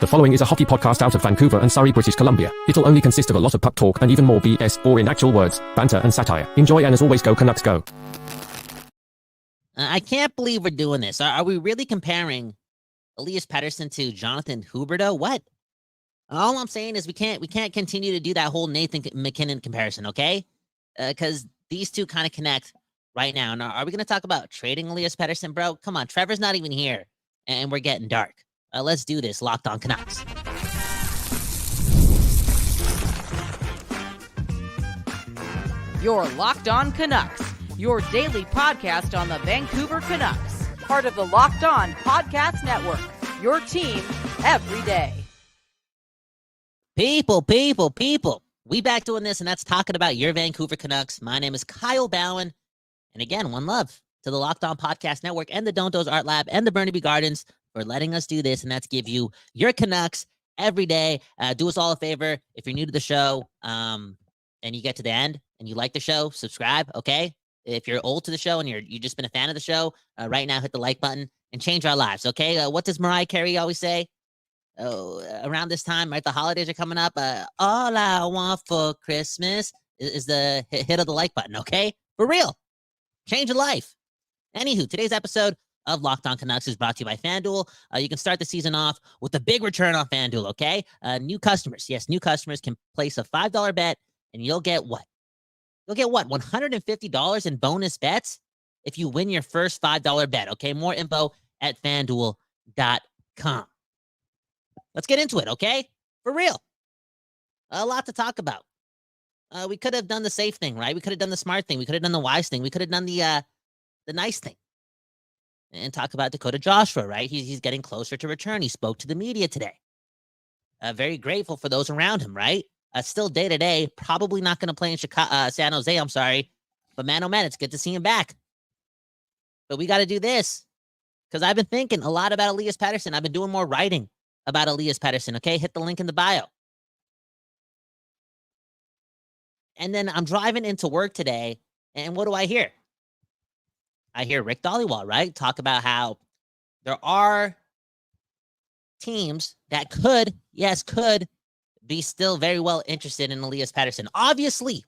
The following is a hockey podcast out of Vancouver and Surrey, British Columbia. It'll only consist of a lot of puck talk and even more BS, or in actual words, banter and satire. Enjoy, and as always, go Canucks go. I can't believe we're doing this. Are we really comparing Elias Pettersson to Jonathan Huberdeau? What? All I'm saying is we can't continue to do that whole Nathan MacKinnon comparison, okay? Because these two kind of connect right now. Now, are we going to talk about trading Elias Pettersson, bro? Come on, Trevor's not even here, and we're getting dark. Let's do this. Locked on Canucks. You're Locked on Canucks, your daily podcast on the Vancouver Canucks, part of the Locked on Podcast Network, your team every day. People. We back doing this, and that's talking about your Vancouver Canucks. My name is Kyle Bowen, and again, one love to the Locked on Podcast Network and the Don't Doze Art Lab and the Burnaby Gardens for letting us do this, and that's give you your Canucks every day. Do us all a favor. If you're new to the show and you get to the end and you like the show, subscribe, okay? If you're old to the show and you've just been a fan of the show, right now hit the like button and change our lives, okay? What does Mariah Carey always say? Around this time, right? The holidays are coming up. All I want for Christmas is the hit of the like button, okay? For real. Change your life. Anywho, today's episode of Locked on Canucks is brought to you by FanDuel. You can start the season off with a big return on FanDuel, okay? New customers can place a $5 bet, and you'll get what? You'll get what? $150 in bonus bets if you win your first $5 bet, okay? More info at FanDuel.com. Let's get into it, okay? For real. A lot to talk about. We could have done the safe thing, right? We could have done the smart thing. We could have done the wise thing. We could have done the nice thing. And talk about Dakota Joshua, right? He's getting closer to return. He spoke to the media today. Very grateful for those around him, right? Still day-to-day, probably not going to play in San Jose, I'm sorry. But man, oh man, it's good to see him back. But we got to do this because I've been thinking a lot about Elias Pettersson. I've been doing more writing about Elias Pettersson, okay? Hit the link in the bio. And then I'm driving into work today, and what do I hear? I hear Rick Dhaliwal, right? Talk about how there are teams that could be still very well interested in Elias Pettersson. Obviously.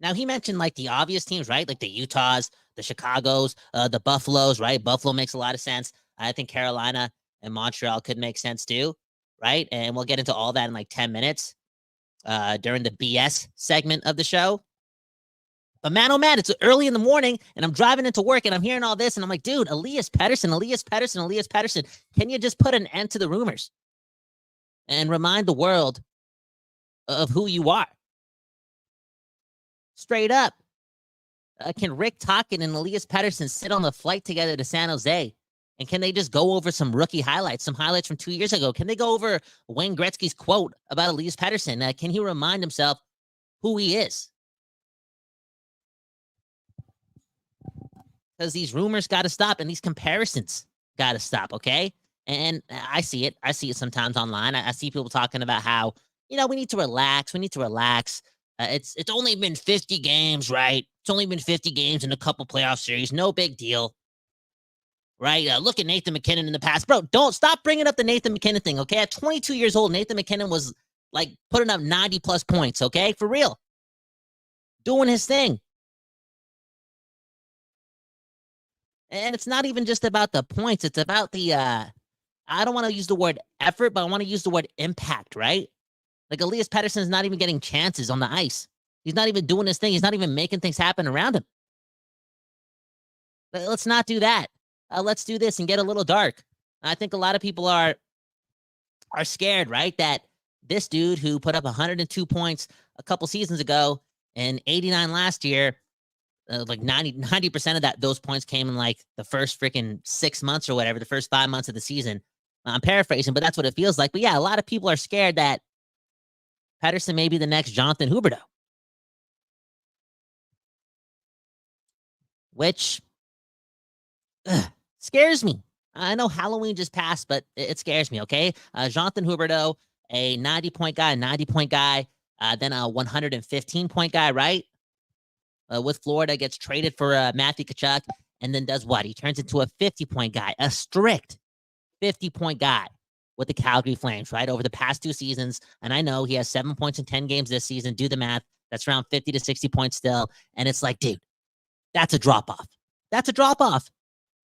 Now, he mentioned like the obvious teams, right? Like the Utahs, the Chicagos, the Buffaloes, right? Buffalo makes a lot of sense. I think Carolina and Montreal could make sense too, right? And we'll get into all that in like 10 minutes during the BS segment of the show. But man, oh man, it's early in the morning, and I'm driving into work, and I'm hearing all this, and I'm like, dude, Elias Pettersson. Can you just put an end to the rumors and remind the world of who you are? Straight up. Can Rick Tocchet and Elias Pettersson sit on the flight together to San Jose? And can they just go over some rookie highlights, some highlights from 2 years ago? Can they go over Wayne Gretzky's quote about Elias Pettersson? Can he remind himself who he is? Because these rumors got to stop and these comparisons got to stop, okay? And I see it. I see it sometimes online. I see people talking about how, we need to relax. It's only been 50 games, right? It's only been 50 games in a couple playoff series. No big deal, right? Look at Nathan MacKinnon in the past. Bro, don't stop bringing up the Nathan MacKinnon thing, okay? At 22 years old, Nathan MacKinnon was, like, putting up 90-plus points, okay? For real. Doing his thing. And it's not even just about the points. It's about the, I don't want to use the word effort, but I want to use the word impact, right? Like Elias Pettersson's not even getting chances on the ice. He's not even doing his thing. He's not even making things happen around him. But let's not do that. Let's do this and get a little dark. I think a lot of people are scared, right? That this dude who put up 102 points a couple seasons ago and 89 last year, like 90% of those points came in like the first freaking 6 months or whatever, the first 5 months of the season. I'm paraphrasing, but that's what it feels like. But yeah, a lot of people are scared that Pettersson may be the next Jonathan Huberdeau, which scares me. I know Halloween just passed, but it scares me, okay? Jonathan Huberdeau, a 90-point guy, then a 115-point guy, right? With Florida, gets traded for Matthew Tkachuk, and then does what? He turns into a 50-point guy, a strict 50-point guy. with the Calgary Flames, right? Over the past 2 seasons. And I know he has 7 points in 10 games this season. Do the math. That's around 50 to 60 points still. And it's like, dude, that's a drop-off. That's a drop-off.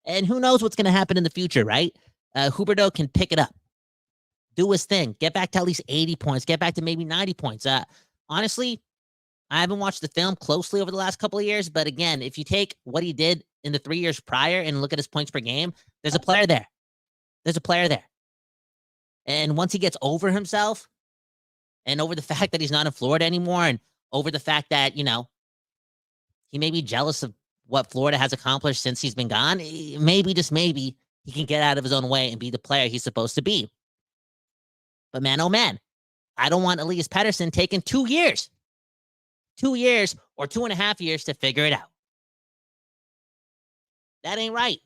And who knows what's going to happen in the future, right? Huberdeau can pick it up, do his thing, get back to at least 80 points, get back to maybe 90 points. Honestly, I haven't watched the film closely over the last couple of years, but again, if you take what he did in the 3 years prior and look at his points per game, there's a player there. There's a player there. And once he gets over himself and over the fact that he's not in Florida anymore and over the fact that, you know, he may be jealous of what Florida has accomplished since he's been gone, maybe, just maybe, he can get out of his own way and be the player he's supposed to be. But man, oh man, I don't want Elias Pettersson taking 2 years. 2 years or 2.5 years to figure it out. That ain't right.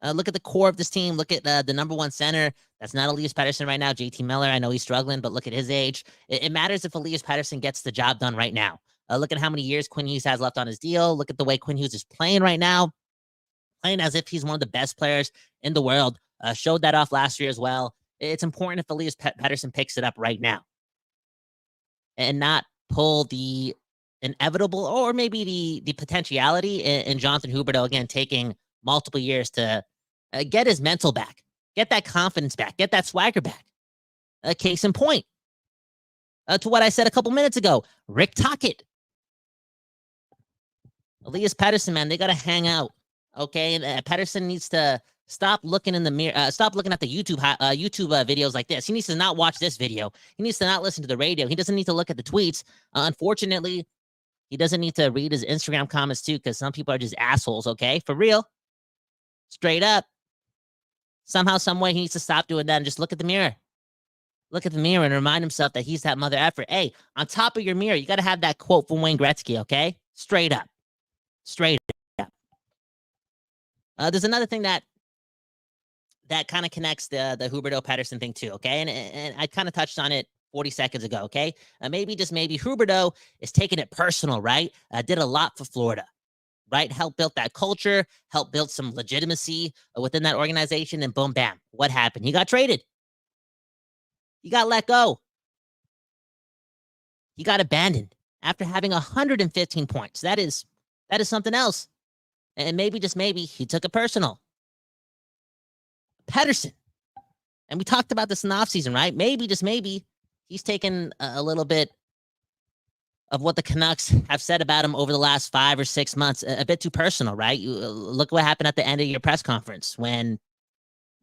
Look at the core of this team. Look at the number one center. That's not Elias Pettersson right now. JT Miller, I know he's struggling, but look at his age. It matters if Elias Pettersson gets the job done right now. Look at how many years Quinn Hughes has left on his deal. Look at the way Quinn Hughes is playing right now. Playing as if he's one of the best players in the world. Showed that off last year as well. It's important if Elias Pettersson picks it up right now. And not pull the inevitable or maybe the potentiality in Jonathan Huberdeau, again, taking multiple years to get his mental back, get that confidence back, get that swagger back. Case in point, to what I said a couple minutes ago, Rick Tocchet. Elias Pettersson, man, they got to hang out, okay? And Pettersson needs to stop looking in the mirror, stop looking at the YouTube videos like this. He needs to not watch this video. He needs to not listen to the radio. He doesn't need to look at the tweets. Unfortunately, he doesn't need to read his Instagram comments too, because some people are just assholes, okay? For real. Straight up. Somehow, some way, he needs to stop doing that and just look at the mirror. Look at the mirror and remind himself that he's that mother effer. Hey, on top of your mirror, you got to have that quote from Wayne Gretzky, okay? Straight up. Straight up. There's another thing that kind of connects the Huberdeau Pettersson thing too, okay? And I kind of touched on it 40 seconds ago, okay? Maybe, just maybe, Huberdeau is taking it personal, right? Did a lot for Florida, right? Helped build that culture, helped build some legitimacy within that organization, and boom, bam. What happened? He got traded. He got let go. He got abandoned after having 115 points. That is something else. And maybe, just maybe, he took it personal. Pettersson. And we talked about this in the offseason, right? Maybe, just maybe, he's taken a little bit of what the Canucks have said about him over the last 5 or 6 months, a bit too personal, right? You look what happened at the end of your press conference when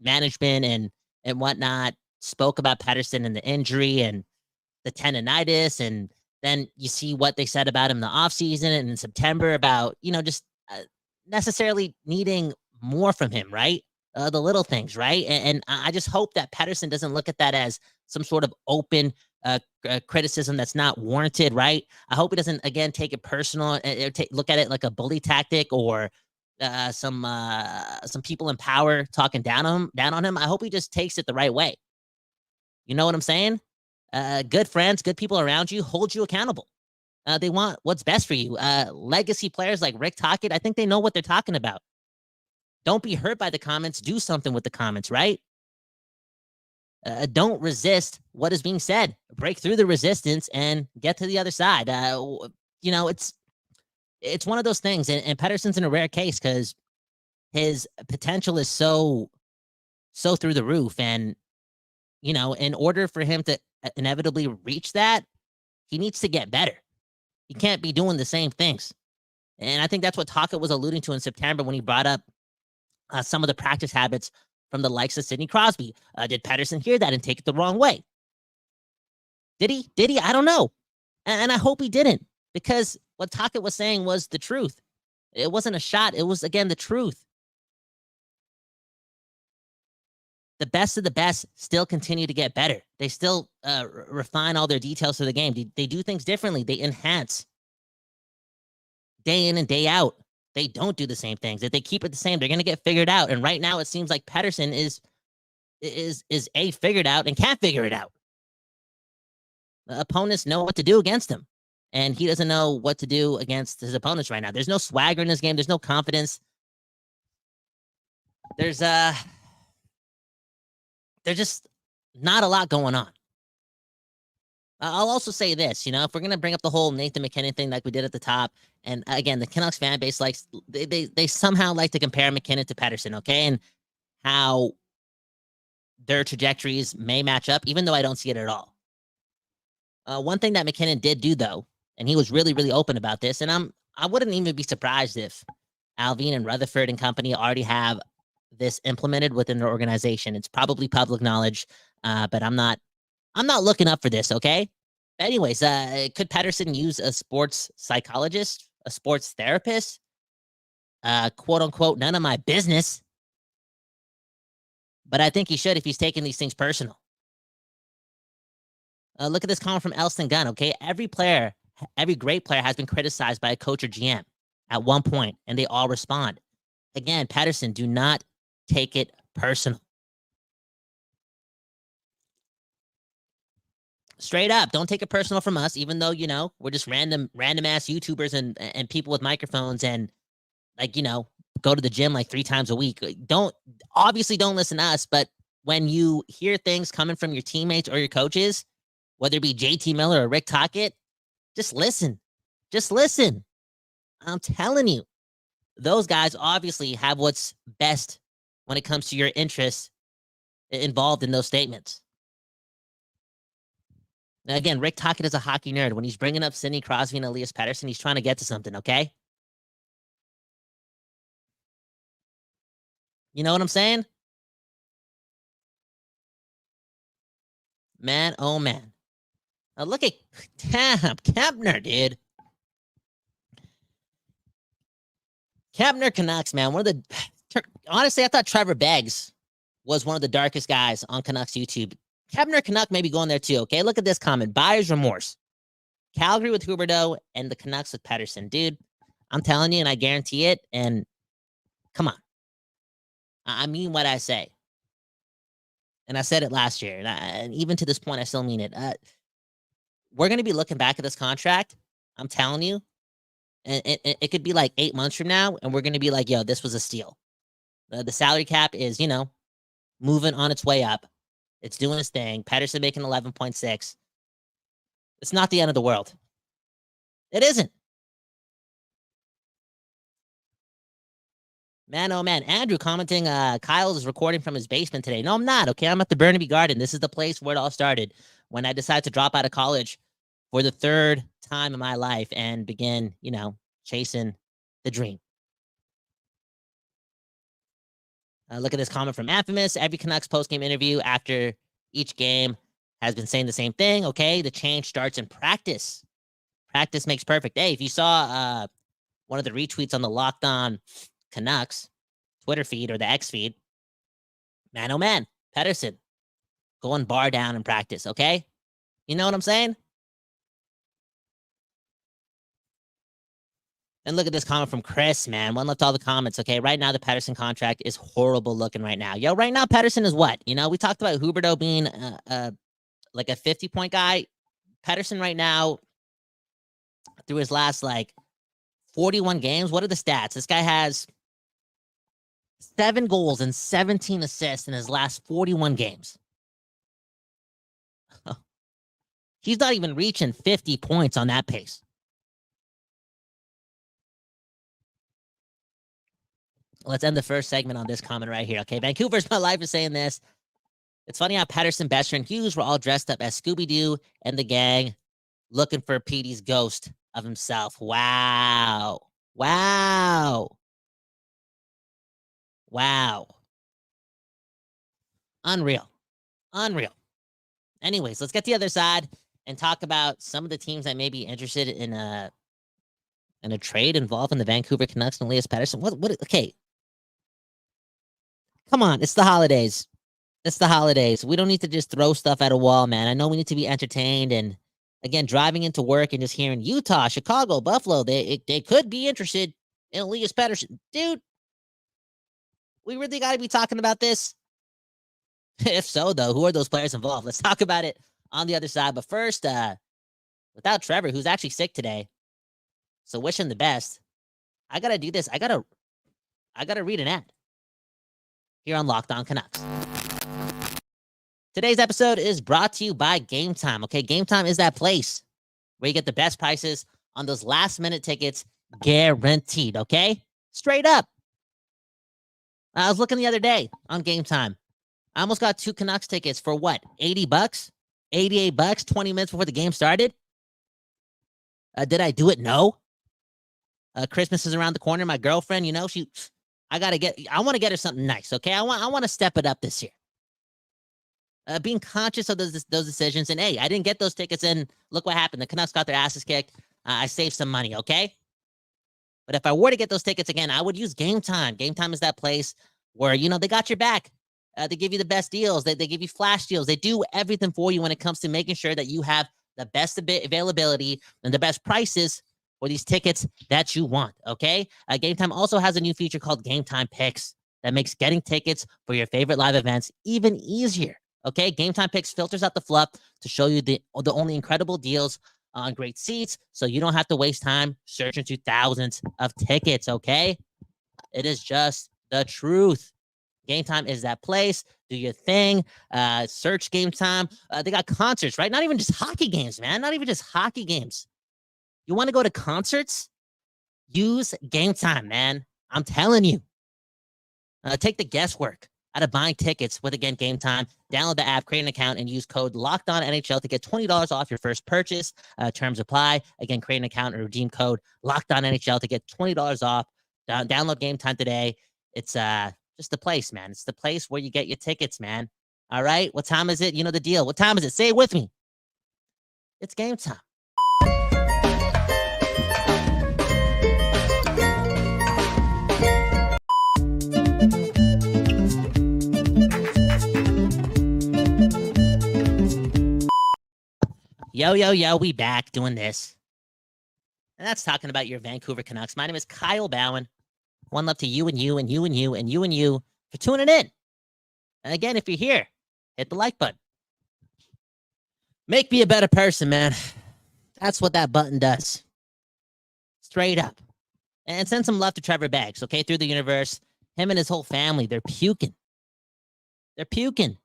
management and whatnot spoke about Pettersson and the injury and the tendonitis, and then you see what they said about him in the offseason and in September about, just necessarily needing more from him, right? The little things, right? And I just hope that Pettersson doesn't look at that as some sort of open criticism that's not warranted, right? I hope he doesn't, again, take it personal or look at it like a bully tactic or some people in power talking down on him. I hope he just takes it the right way. You know what I'm saying? Good friends, good people around you hold you accountable. They want what's best for you. Legacy players like Rick Tocchet, I think they know what they're talking about. Don't be hurt by the comments. Do something with the comments, right? Don't resist what is being said. Break through the resistance and get to the other side. It's one of those things. And Pettersson's in a rare case because his potential is so through the roof. And, in order for him to inevitably reach that, he needs to get better. He can't be doing the same things. And I think that's what Tocchet was alluding to in September when he brought up some of the practice habits from the likes of Sidney Crosby. Did Pettersson hear that and take it the wrong way? Did he? I don't know. And I hope he didn't, because what Tocchet was saying was the truth. It wasn't a shot. It was, again, the truth. The best of the best still continue to get better. They still refine all their details to the game. They do things differently. They enhance day in and day out. They don't do the same things. If they keep it the same, they're going to get figured out. And right now, it seems like Pettersson is figured out and can't figure it out. The opponents know what to do against him, and he doesn't know what to do against his opponents right now. There's no swagger in this game. There's no confidence. There's there's just not a lot going on. I'll also say this, if we're gonna bring up the whole Nathan McKinnon thing like we did at the top, and again, the Canucks fan base likes they somehow like to compare McKinnon to Pettersson, okay, and how their trajectories may match up, even though I don't see it at all. One thing that McKinnon did do though, and he was really, really open about this, and I wouldn't even be surprised if Alvin and Rutherford and company already have this implemented within their organization. It's probably public knowledge, but I'm not looking up for this, okay? Anyways, could Pettersson use a sports psychologist, a sports therapist? Quote unquote, none of my business. But I think he should if he's taking these things personal. Look at this comment from Elston Gunn, okay? Every great player has been criticized by a coach or GM at one point, and they all respond. Again, Pettersson, do not take it personal. Straight up, don't take it personal from us, even though, we're just random ass YouTubers and people with microphones and go to the gym like 3 times a week. Don't listen to us, but when you hear things coming from your teammates or your coaches, whether it be JT Miller or Rick Tocchet, just listen. Just listen. I'm telling you, those guys obviously have what's best when it comes to your interests involved in those statements. Now, again, Rick Tocchet is a hockey nerd. When he's bringing up Sidney Crosby and Elias Pettersson, he's trying to get to something, okay? You know what I'm saying? Man, oh man. Now look at Kempner, dude. Kempner Canucks, man. Honestly, I thought Trevor Beggs was one of the darkest guys on Canucks YouTube. Kempner Canuck may be going there too, okay? Look at this comment. Buyer's remorse. Calgary with Huberdeau and the Canucks with Pettersson. Dude, I'm telling you, and I guarantee it, and come on. I mean what I say. And I said it last year, and even to this point, I still mean it. We're going to be looking back at this contract, I'm telling you, and it could be like 8 months from now, and we're going to be like, yo, this was a steal. The salary cap is, moving on its way up. It's doing its thing. Pettersson making 11.6. It's not the end of the world. It isn't. Man, oh man. Andrew commenting, Kyle is recording from his basement today. No, I'm not, okay? I'm at the Burnaby Garden. This is the place where it all started when I decided to drop out of college for the 3rd time in my life and begin, chasing the dream. Look at this comment from Infamous. Every Canucks postgame interview after each game has been saying the same thing. Okay, the change starts in practice. Practice makes perfect. Hey, if you saw one of the retweets on the Locked On Canucks Twitter feed or the X feed, man, oh man, Pettersson going bar down in practice, okay? You know what I'm saying? And look at this comment from Chris, man. One left all the comments, okay? Right now, the Pettersson contract is horrible looking right now. Yo, right now, Pettersson is what? We talked about Huberdeau being like a 50-point guy. Pettersson right now, through his last, 41 games, what are the stats? This guy has 7 goals and 17 assists in his last 41 games. He's not even reaching 50 points on that pace. Let's end the first segment on this comment right here. Okay, Vancouver's My Life is saying this. It's funny how Pettersson, Besser, and Hughes were all dressed up as Scooby-Doo and the gang looking for Petey's ghost of himself. Wow. Wow. Wow. Unreal. Unreal. Anyways, let's get to the other side and talk about some of the teams that may be interested in a trade involving the Vancouver Canucks and Elias Pettersson. Okay. Come on, it's the holidays. It's the holidays. We don't need to just throw stuff at a wall, man. I know we need to be entertained. And again, driving into work and just hearing Utah, Chicago, Buffalo, they could be interested in Elias Pettersson. Dude, we really got to be talking about this? If so, though, who are those players involved? Let's talk about it on the other side. But first, without Trevor, who's actually sick today, so wish him the best. I got to do this. I got to read an ad here on Locked On Canucks. Today's episode is brought to you by Gametime. Okay, Gametime is that place where you get the best prices on those last-minute tickets, guaranteed. Okay, straight up. I was looking the other day on Gametime. I almost got 2 Canucks tickets for what? $80, $88, 20 minutes before the game started. Did I do it? No. Christmas is around the corner. My girlfriend, I want to get her something nice. Okay, I want to step it up this year. Being conscious of those decisions. And hey, I didn't get those tickets, and look what happened. The Canucks got their asses kicked. I saved some money, okay? But if I were to get those tickets again, I would use Gametime. Gametime is that place where, they got your back. They give you the best deals. They give you flash deals. They do everything for you when it comes to making sure that you have the best availability and the best prices for these tickets that you want, okay? Gametime also has a new feature called Gametime Picks that makes getting tickets for your favorite live events even easier. Okay, Gametime Picks filters out the fluff to show you the only incredible deals on great seats, so you don't have to waste time searching through thousands of tickets, okay? It is just the truth. Gametime is that place. Do your thing. Search Gametime. They got concerts, right? Not even just hockey games, man. Not even just hockey games. You want to go to concerts? Use Gametime, man. I'm telling you. Take the guesswork out of buying tickets with, again, Gametime. Download the app, create an account, and use code LOCKEDONNHL to get $20 off your first purchase. Terms apply. Again, create an account and redeem code LOCKEDONNHL to get $20 off. Download Gametime today. It's just the place, man. It's the place where you get your tickets, man. All right? What time is it? You know the deal. What time is it? Say it with me. It's Gametime. Yo, we back doing this. And that's talking about your Vancouver Canucks. My name is Kyle Bowen. One love to you and you and you and you and you and you for tuning in. And again, if you're here, hit the like button. Make me a better person, man. That's what that button does. Straight up. And send some love to Trevor Beggs, okay? Through the universe. Him and his whole family, they're puking. They're puking.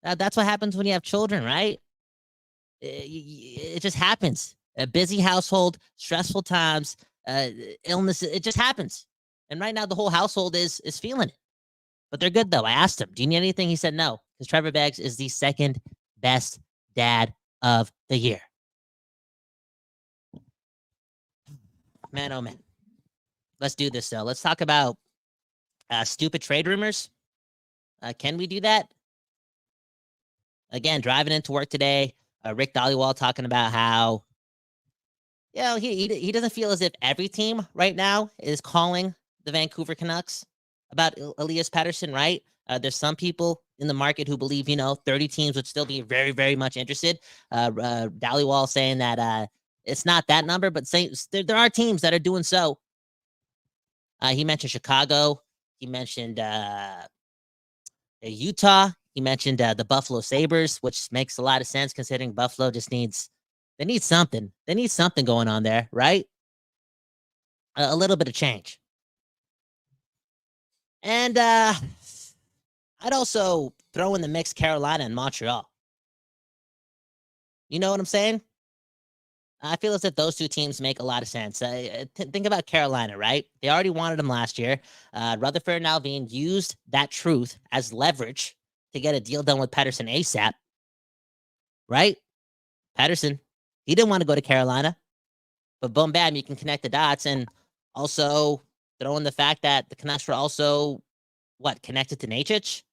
That's what happens when you have children, right? It just happens. A busy household, stressful times, illness. It just happens. And right now, the whole household is feeling it. But they're good, though. I asked him, do you need anything? He said no, because Trevor Beggs is the second best dad of the year. Man, oh, man. Let's do this, though. Let's talk about stupid trade rumors. Can we do that? Again, driving into work today, Rick Dhaliwal talking about how, he doesn't feel as if every team right now is calling the Vancouver Canucks about Elias Pettersson, right? There's some people in the market who believe, 30 teams would still be very, very much interested. Dhaliwal saying that it's not that number, but saying there are teams that are doing so. He mentioned Chicago. He mentioned Utah. He mentioned the Buffalo Sabres, which makes a lot of sense considering Buffalo just needs something. They need something going on there, right? A little bit of change. And I'd also throw in the mix Carolina and Montreal. You know what I'm saying? I feel as if those two teams make a lot of sense. Think about Carolina, right? They already wanted him last year. Rutherford and Alvin used that truth as leverage to get a deal done with Pettersson ASAP, right? Pettersson, he didn't want to go to Carolina, but boom, bam, you can connect the dots, and also throw in the fact that the Canucks were also, connected to Nacich,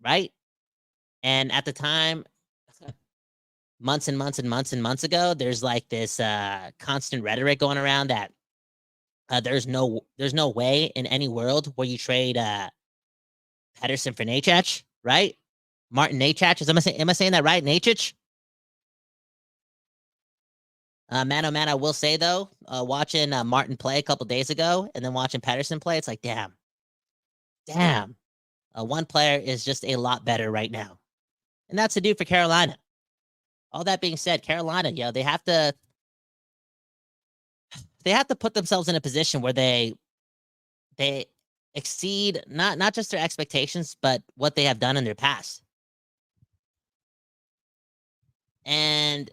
right? And at the time, months and months and months and months ago, there's like this constant rhetoric going around that there's no way in any world where you trade Pettersson for Nacich, right? Martin Nacich. Am I saying that right? Nacich? Man, oh man, I will say though, watching Martin play a couple days ago and then watching Pettersson play, it's like, damn. One player is just a lot better right now. And that's the dude for Carolina. All that being said, Carolina, they have to put themselves in a position where they exceed not just their expectations, but what they have done in their past. And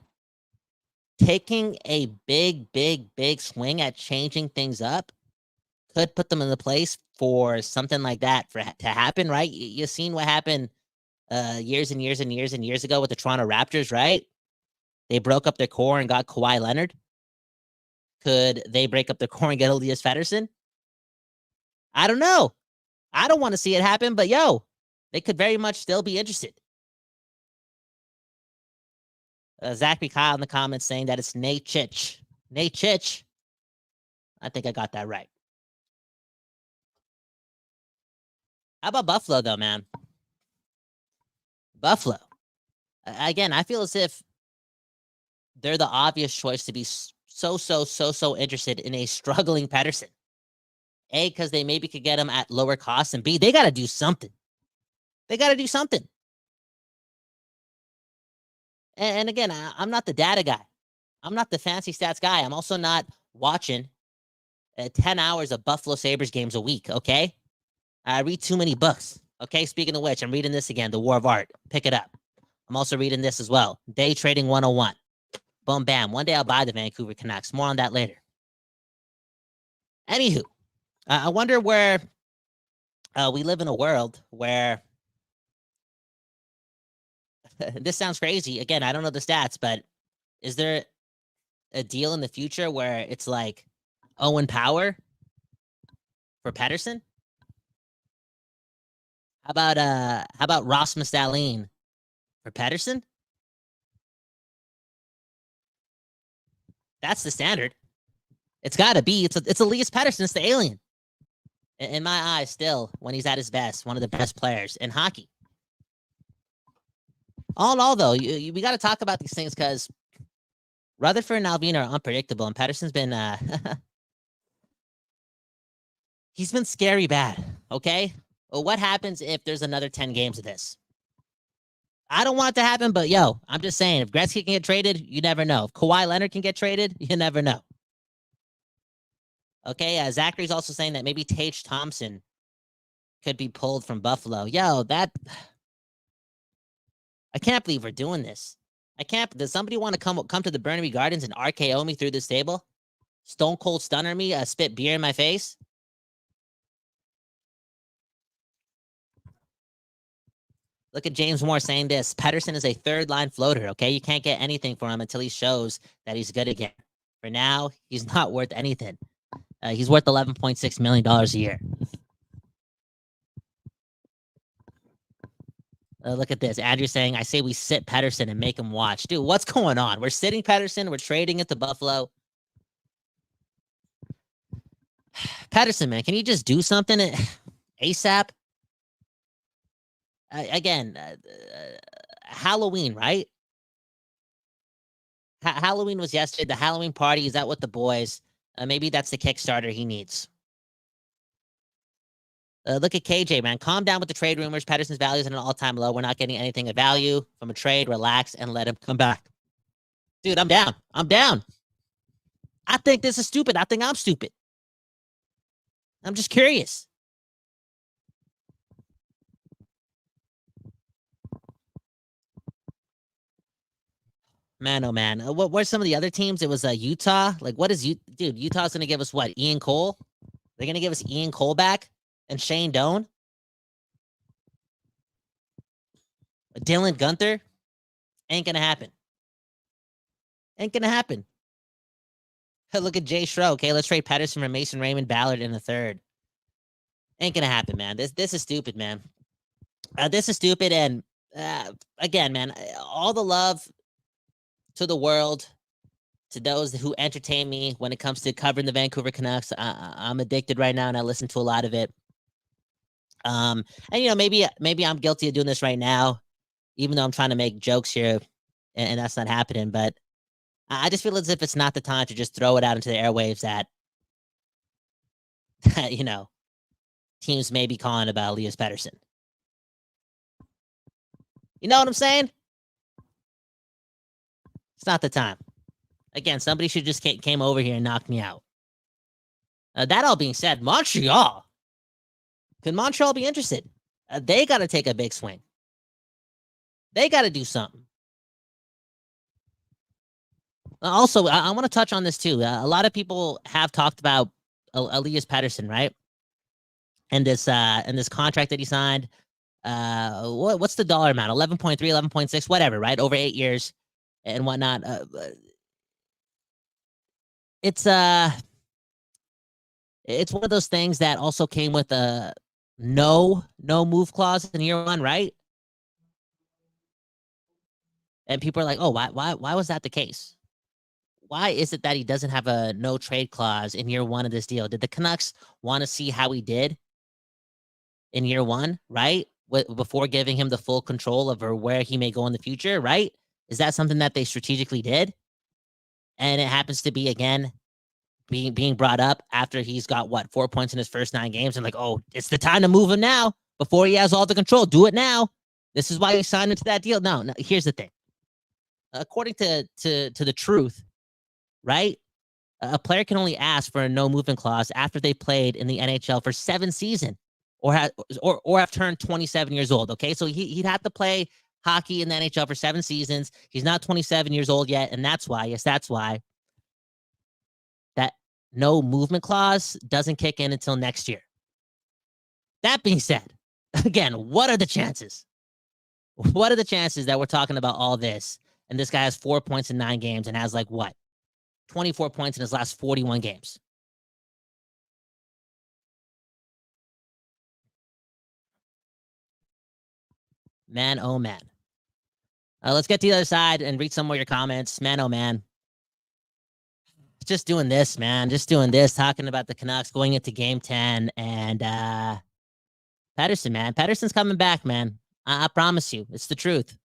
taking a big swing at changing things up could put them in the place for something like that to happen, right? You've seen what happened years and years and years and years ago with the Toronto Raptors, right? They broke up their core and got Kawhi Leonard. Could they break up their core and get Elias Pettersson? I don't know. I don't want to see it happen, but they could very much still be interested. Zachary Kyle in the comments saying that it's Nate Chich. Nate Chich. I think I got that right. How about Buffalo, though, man? Buffalo. Again, I feel as if they're the obvious choice to be so interested in a struggling Pettersson. A, because they maybe could get him at lower cost, and B, they got to do something. They got to do something. And again, I'm not the data guy. I'm not the fancy stats guy. I'm also not watching 10 hours of Buffalo Sabres games a week, okay? I read too many books, okay? Speaking of which, I'm reading this again, The War of Art. Pick it up. I'm also reading this as well, Day Trading 101. Boom, bam. One day I'll buy the Vancouver Canucks. More on that later. Anywho, I wonder where we live in a world where this sounds crazy. Again, I don't know the stats, but is there a deal in the future where it's like Owen Power for Pettersson? How about Rasmus Dahlin for Pettersson? That's the standard. It's got to be. It's Elias Pettersson. It's the alien. In my eyes, still, when he's at his best, one of the best players in hockey. All in all, though, we got to talk about these things because Rutherford and Alvin are unpredictable, and Pettersson's been he's been scary bad. Okay, well, what happens if there's another 10 games of this? I don't want it to happen, but I'm just saying, if Gretzky can get traded, you never know. If Kawhi Leonard can get traded, you never know. Okay, Zachary's also saying that maybe Tage Thompson could be pulled from Buffalo. I can't believe we're doing this. Does somebody want to come to the Burnaby Gardens and RKO me through this table? Stone Cold Stunner me, spit beer in my face? Look at James Moore saying this. Pettersson is a third-line floater, okay? You can't get anything for him until he shows that he's good again. For now, he's not worth anything. He's worth $11.6 million a year. Look at this. Andrew saying, I say we sit Pettersson and make him watch. Dude, what's going on? We're sitting Pettersson. We're trading it to Buffalo. Pettersson, man, can you just do something ASAP? Again, Halloween, right? Halloween was yesterday. The Halloween party is out with the boys. Maybe that's the Kickstarter he needs. Look at KJ, man. Calm down with the trade rumors. Pettersson's value is at an all-time low. We're not getting anything of value from a trade. Relax and let him come back. Dude, I'm down. I think this is stupid. I think I'm stupid. I'm just curious. Man, oh man. What were some of the other teams? It was Utah. Like, what is dude? Utah's gonna give us what? Ian Cole? They're gonna give us Ian Cole back and Shane Doan? Dylan Gunther? Ain't gonna happen. Ain't gonna happen. Look at Jay Schro. Okay, let's trade Pettersson for Mason Raymond Ballard in the third. Ain't gonna happen, man. This is stupid, man. This is stupid, and again, man, all the love to the world, to those who entertain me when it comes to covering the Vancouver Canucks. I'm addicted right now, and I listen to a lot of it. And maybe I'm guilty of doing this right now, even though I'm trying to make jokes here, and that's not happening. But I just feel as if it's not the time to just throw it out into the airwaves that teams may be calling about Elias Pettersson. You know what I'm saying? It's not the time. Again, somebody should just came over here and knocked me out. That all being said, Montreal. Could Montreal be interested? They got to take a big swing. They got to do something. Also, I want to touch on this too. A lot of people have talked about Elias Pettersson, right? And this contract that he signed. What's the dollar amount? 11.3, 11.6, whatever, right? Over 8 years and whatnot. It's one of those things that also came with a no move clause in year one, right? And people are like, oh, why was that the case? Why is it that he doesn't have a no trade clause in year one of this deal? Did the Canucks want to see how he did in year one, right? Before giving him the full control over where he may go in the future, right? Is that something that they strategically did? And it happens to be, again, being brought up after he's got, 4 points in his first 9 games. And like, oh, it's the time to move him now before he has all the control. Do it now. This is why he signed into that deal. No, here's the thing. According to the truth, right? A player can only ask for a no movement clause after they played in the NHL for 7 seasons or have turned 27 years old. Okay, so he'd have to play hockey in the NHL for 7 seasons. He's not 27 years old yet, and that's why that no movement clause doesn't kick in until next year. That being said, again, what are the chances? What are the chances that we're talking about all this and this guy has 4 points in 9 games and has 24 points in his last 41 games? Man, oh man. Let's get to the other side and read some more of your comments. Man, oh man. Just doing this, man. Just doing this, talking about the Canucks going into game 10. And Pettersson, man. Pettersson's coming back, man. I promise you. It's the truth.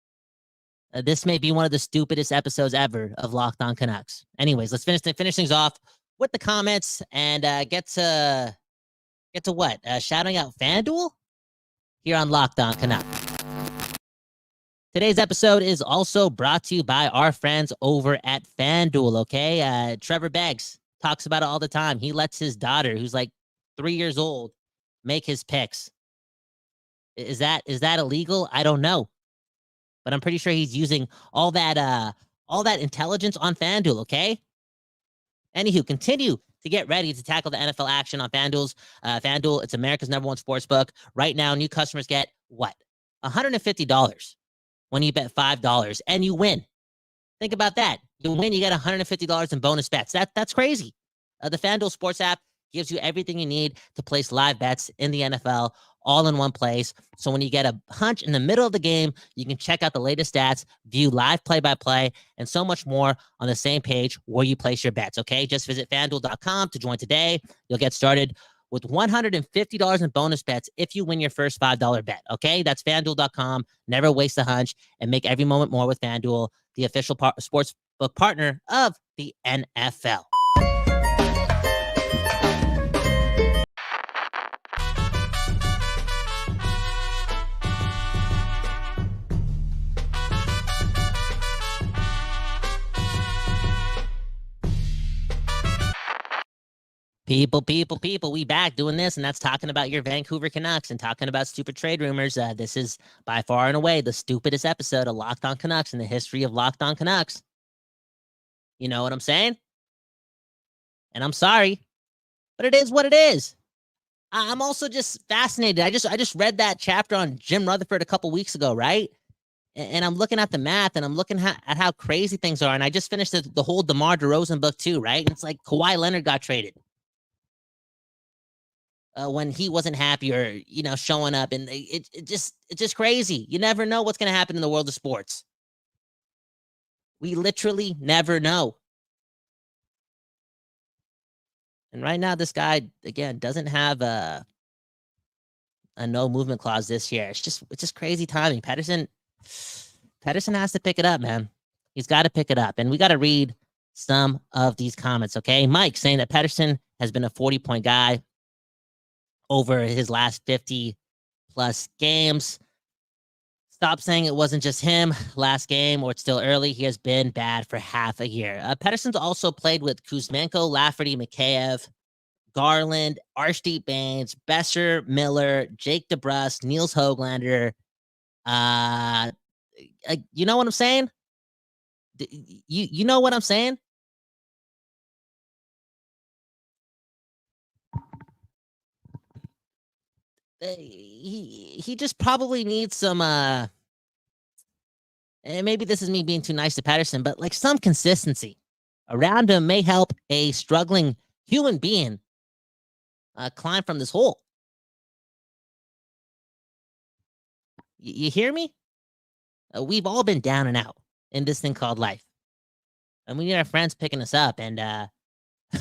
This may be one of the stupidest episodes ever of Locked On Canucks. Anyways, let's finish things off with the comments and get to what? Shouting out FanDuel here on Locked On Canucks. Today's episode is also brought to you by our friends over at FanDuel, okay? Trevor Beggs talks about it all the time. He lets his daughter, who's 3 years old, make his picks. Is that illegal? I don't know. But I'm pretty sure he's using all that intelligence on FanDuel, okay? Anywho, continue to get ready to tackle the NFL action on FanDuel. It's America's #1 sports book. Right now, new customers get what? $150 when you bet $5 and you win. Think about that. You win, you get $150 in bonus bets. That's crazy. The FanDuel Sports app gives you everything you need to place live bets in the NFL all in one place. So when you get a hunch in the middle of the game, you can check out the latest stats, view live play-by-play, and so much more on the same page where you place your bets, okay? Just visit FanDuel.com to join today. You'll get started with $150 in bonus bets if you win your first $5 bet, okay? That's FanDuel.com. Never waste a hunch and make every moment more with FanDuel, the official sportsbook partner of the NFL. People, we back doing this, and that's talking about your Vancouver Canucks and talking about stupid trade rumors. This is by far and away the stupidest episode of Locked On Canucks in the history of Locked On Canucks. You know what I'm saying? And I'm sorry, but it is what it is. I'm also just fascinated. I just read that chapter on Jim Rutherford a couple weeks ago, right? And I'm looking at the math, and I'm looking at how crazy things are. And I just finished the whole DeMar DeRozan book too, right? And it's like Kawhi Leonard got traded. When he wasn't happy or, showing up. And it's just crazy. You never know what's going to happen in the world of sports. We literally never know. And right now, this guy, again, doesn't have a no movement clause this year. It's just crazy timing. Pettersson has to pick it up, man. He's got to pick it up. And we got to read some of these comments, okay? Mike saying that Pettersson has been a 40-point guy over his last 50-plus games. Stop saying it wasn't just him last game or it's still early. He has been bad for half a year. Pettersson's also played with Kuzmenko, Lafferty, Mikheyev, Garland, Arshdeep Baines, Besser, Miller, Jake DeBrusk, Niels Höglander. You know what I'm saying? You know what I'm saying? he just probably needs some and maybe this is me being too nice to Pettersson, but like some consistency around him may help a struggling human being climb from this hole. You hear me? We've all been down and out in this thing called life. And we need our friends picking us up. And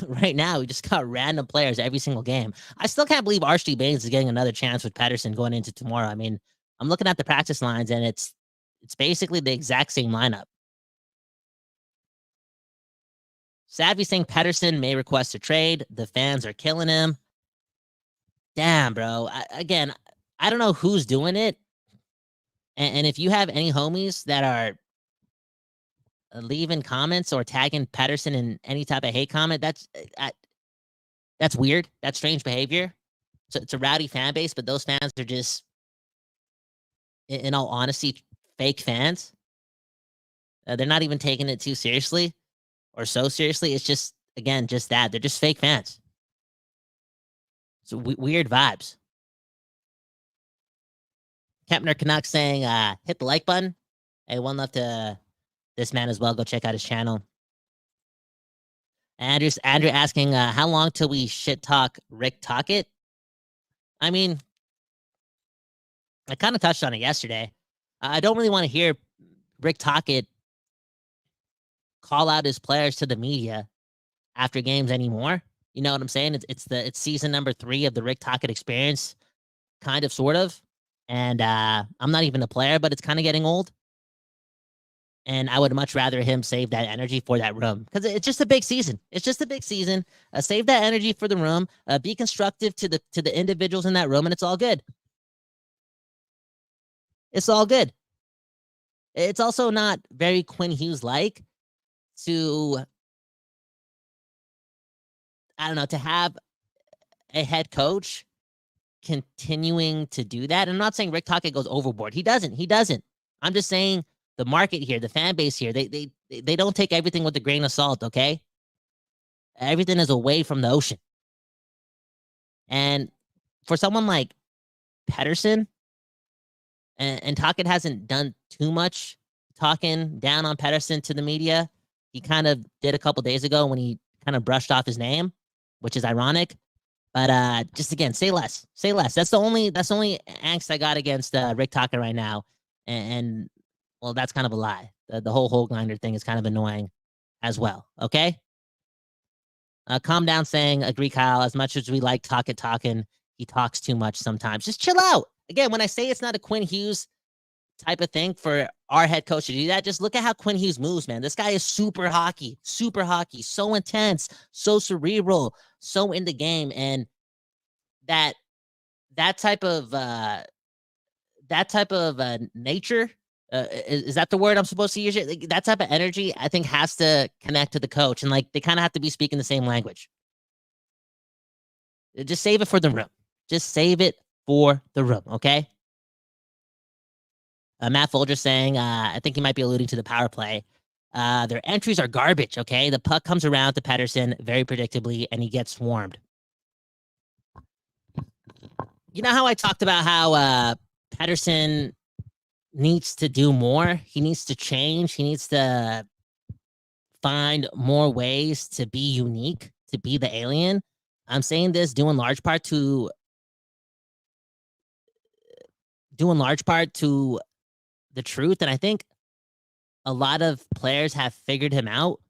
right now, we just got random players every single game. I still can't believe Archie Baines is getting another chance with Pettersson going into tomorrow. I mean, I'm looking at the practice lines, and it's basically the exact same lineup. Savvy saying Pettersson may request a trade. The fans are killing him. Damn, bro. I don't know who's doing it. And if you have any homies that are leaving comments or tagging Pettersson in any type of hate comment, that's weird. That's strange behavior. So it's a rowdy fan base, but those fans are just, in all honesty, fake fans. They're not even taking it too seriously or so seriously. It's just, again, just that. They're just fake fans. So weird vibes. Kempner Canucks saying, hit the like button. Hey, one love to this man as well. Go check out his channel. Andrew asking, how long till we shit talk Rick Tocchet? I mean, I kind of touched on it yesterday. I don't really want to hear Rick Tocchet call out his players to the media after games anymore. You know what I'm saying? It's season number 3 of the Rick Tocchet experience, kind of, sort of. And I'm not even a player, but it's kind of getting old. And I would much rather him save that energy for that room, because it's just a big season. It's just a big season. Save that energy for the room. Be constructive to the individuals in that room, and it's all good. It's all good. It's also not very Quinn Hughes-like to, I don't know, to have a head coach continuing to do that. I'm not saying Rick Tocchet goes overboard. He doesn't. I'm just saying the market here, the fan base here, they don't take everything with a grain of salt, okay? Everything is away from the ocean. And for someone like Pettersson, and Tocchet hasn't done too much talking down on Pettersson to the media. He kind of did a couple days ago when he kind of brushed off his name, which is ironic. But just again, say less. Say less. That's the only angst I got against Rick Tocchet right now. And well, that's kind of a lie. The whole Holglander thing is kind of annoying as well. Okay? Calm down saying, agree, Kyle. As much as we like Tocchet talking, he talks too much sometimes. Just chill out. Again, when I say it's not a Quinn Hughes type of thing for our head coach to do that, just look at how Quinn Hughes moves, man. This guy is super hockey, so intense, so cerebral, so in the game. And that type of nature, is that the word I'm supposed to use? Like, that type of energy, I think, has to connect to the coach, and like they kind of have to be speaking the same language. Just save it for the room. Just save it for the room, okay? Matt Folger saying, I think he might be alluding to the power play. Their entries are garbage, okay? The puck comes around to Pettersson very predictably, and he gets swarmed. You know how I talked about how Pettersson needs to do more? He needs to change. He needs to find more ways to be unique, to be the alien. I'm saying this due in large part to the truth. And I think a lot of players have figured him out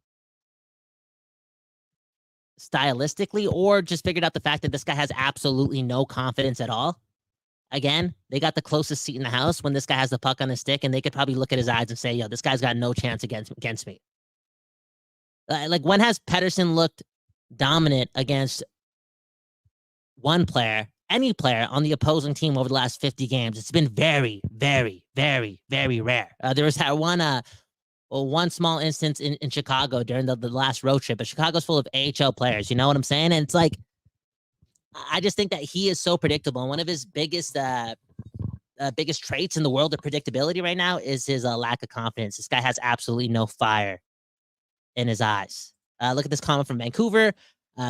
stylistically, or just figured out the fact that this guy has absolutely no confidence at all. Again, they got the closest seat in the house when this guy has the puck on his stick, and they could probably look at his eyes and say, yo, this guy's got no chance against me. Like, when has Pettersson looked dominant against one player, any player on the opposing team over the last 50 games? It's been very, very, very, very rare. There was that one small instance in Chicago during the last road trip, but Chicago's full of AHL players. You know what I'm saying? And it's like, I just think that he is so predictable. And one of his biggest traits in the world of predictability right now is his lack of confidence. This guy has absolutely no fire in his eyes. Look at this comment from Vancouver.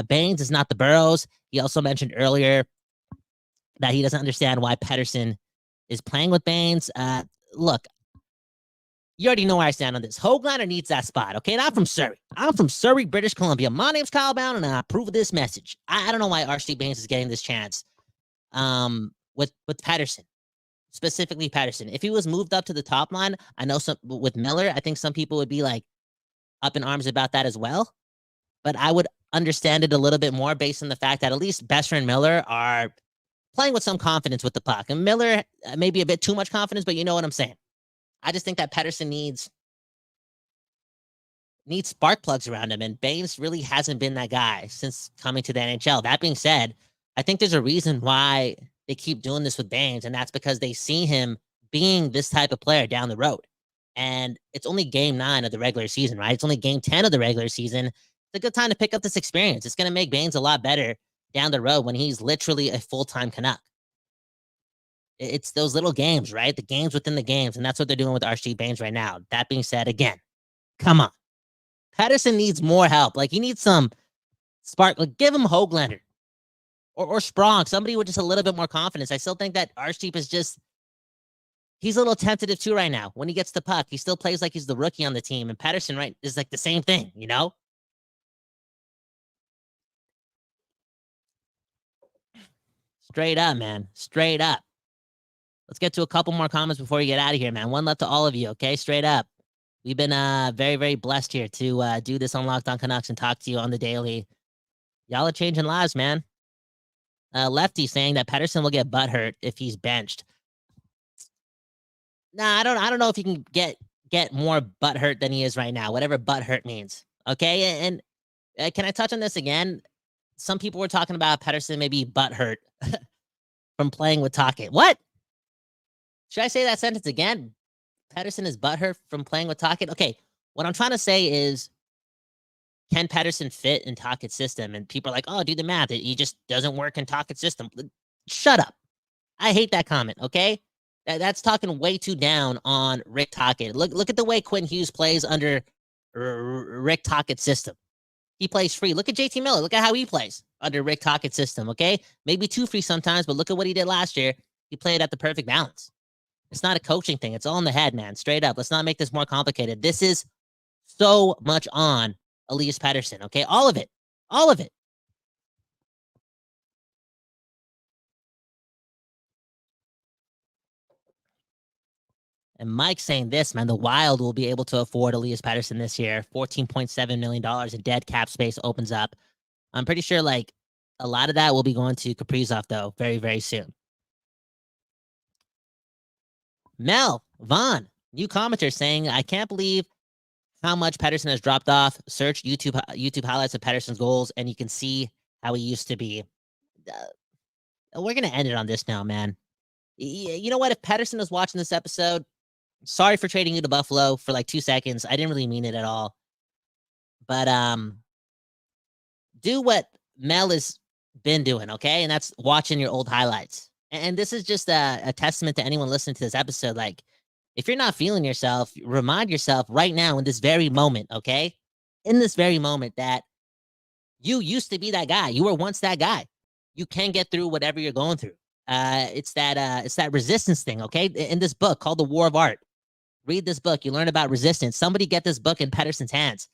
Baines is not the Burrows. He also mentioned earlier that he doesn't understand why Pettersson is playing with Baines. Look, you already know where I stand on this. Höglander needs that spot, okay? And I'm from Surrey. I'm from Surrey, British Columbia. My name's Kyle Bound, and I approve of this message. I don't know why Archie Baines is getting this chance with Pettersson, specifically Pettersson. If he was moved up to the top line, I know some with Miller, I think some people would be like up in arms about that as well. But I would understand it a little bit more based on the fact that at least Besser and Miller are playing with some confidence with the puck. And Miller, maybe a bit too much confidence, but you know what I'm saying. I just think that Pettersson needs spark plugs around him, and Baines really hasn't been that guy since coming to the NHL. That being said, I think there's a reason why they keep doing this with Baines, and that's because they see him being this type of player down the road. And it's only game 9 of the regular season, right? It's only game 10 of the regular season. It's a good time to pick up this experience. It's going to make Baines a lot better down the road when he's literally a full-time Canuck. It's those little games, right? The games within the games, and that's what they're doing with Archie Baines right now. That being said, again, come on. Pettersson needs more help. Like, he needs some spark. Like, give him Höglander or Sprong, somebody with just a little bit more confidence. I still think that Archie is just, he's a little tentative too right now. When he gets the puck, he still plays like he's the rookie on the team, and Pettersson, right, is like the same thing, you know? Straight up, man. Straight up. Let's get to a couple more comments before you get out of here, man. One love to all of you, okay? Straight up. We've been very, very blessed here to do this on Locked On Canucks and talk to you on the daily. Y'all are changing lives, man. Lefty saying that Pettersson will get butthurt if he's benched. Nah, I don't know if he can get more butthurt than he is right now, whatever butthurt means. Okay, and can I touch on this again? Some people were talking about Pettersson maybe butthurt from playing with Tocchet. What? Should I say that sentence again? Pettersson is butthurt from playing with Tocchet? Okay, what I'm trying to say is, can Pettersson fit in Tocchet's system? And people are like, oh, do the math. He just doesn't work in Tocchet's system. Shut up. I hate that comment, okay? That's talking way too down on Rick Tocchet. Look at the way Quinn Hughes plays under Rick Tocchet's system. He plays free. Look at JT Miller. Look at how he plays under Rick Tocchet's system, okay? Maybe too free sometimes, but look at what he did last year. He played at the perfect balance. It's not a coaching thing. It's all in the head, man. Straight up. Let's not make this more complicated. This is so much on Elias Pettersson, okay? All of it. All of it. And Mike's saying this, man, the Wild will be able to afford Elias Pettersson this year. $14.7 million in dead cap space opens up. I'm pretty sure, like, a lot of that will be going to Kaprizov, though, very, very soon. Mel Vaughn, new commenter saying, I can't believe how much Pettersson has dropped off. Search YouTube highlights of Pettersson's goals, and you can see how he used to be. We're going to end it on this now, man. You know what? If Pettersson is watching this episode, sorry for trading you to Buffalo for like 2 seconds. I didn't really mean it at all. But do what Mel has been doing, okay? And that's watching your old highlights. And this is just a testament to anyone listening to this episode. Like, if you're not feeling yourself, remind yourself right now in this very moment, okay? In this very moment that you used to be that guy. You were once that guy. You can get through whatever you're going through. It's that resistance thing, okay? In this book called The War of Art. Read this book. You learn about resistance. Somebody get this book in Pettersson's hands.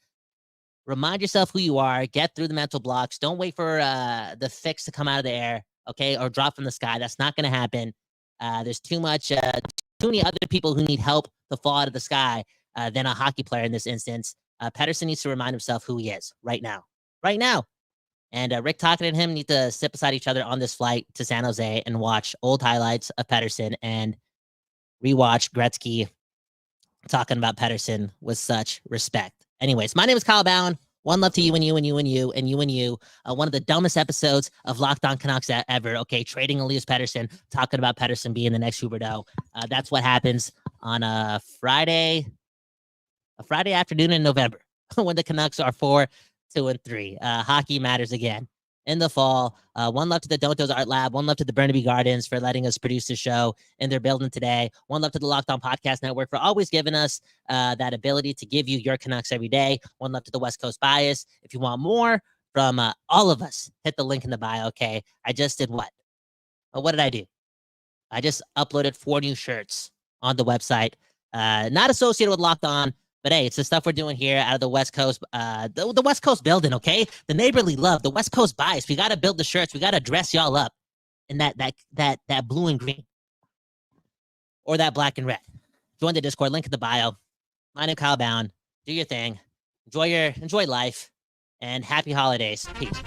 Remind yourself who you are. Get through the mental blocks. Don't wait for the fix to come out of the air, okay, or drop from the sky. That's not going to happen. There's too many other people who need help to fall out of the sky than a hockey player in this instance. Pettersson needs to remind himself who he is right now. Right now. And Rick Tocchet and him need to sit beside each other on this flight to San Jose and watch old highlights of Pettersson and rewatch Gretzky talking about Pettersson with such respect. Anyways, my name is Kyle Bowen. One love to you and you and you and you and you and you. One of the dumbest episodes of Locked On Canucks ever. Okay, trading Elias Pettersson, talking about Pettersson being the next Huberdeau. That's what happens on a Friday afternoon in November when the Canucks are 4-2-3. Hockey matters again in the fall. One love to the Don'tos Art Lab. One love to the Burnaby Gardens for letting us produce the show in their building today. One love to the Locked On Podcast Network for always giving us that ability to give you your Canucks every day. One love to the West Coast Bias. If you want more from all of us, hit the link in the bio, okay? I just did what? what did I do? I just uploaded 4 new shirts on the website. Not associated with Locked On, but hey, it's the stuff we're doing here out of the West Coast, the West Coast building, okay? The neighborly love, the West Coast bias. We got to build the shirts. We got to dress y'all up in that blue and green or that black and red. Join the Discord, link in the bio. My name is Kyle Bowen. Do your thing. Enjoy life, and happy holidays. Peace.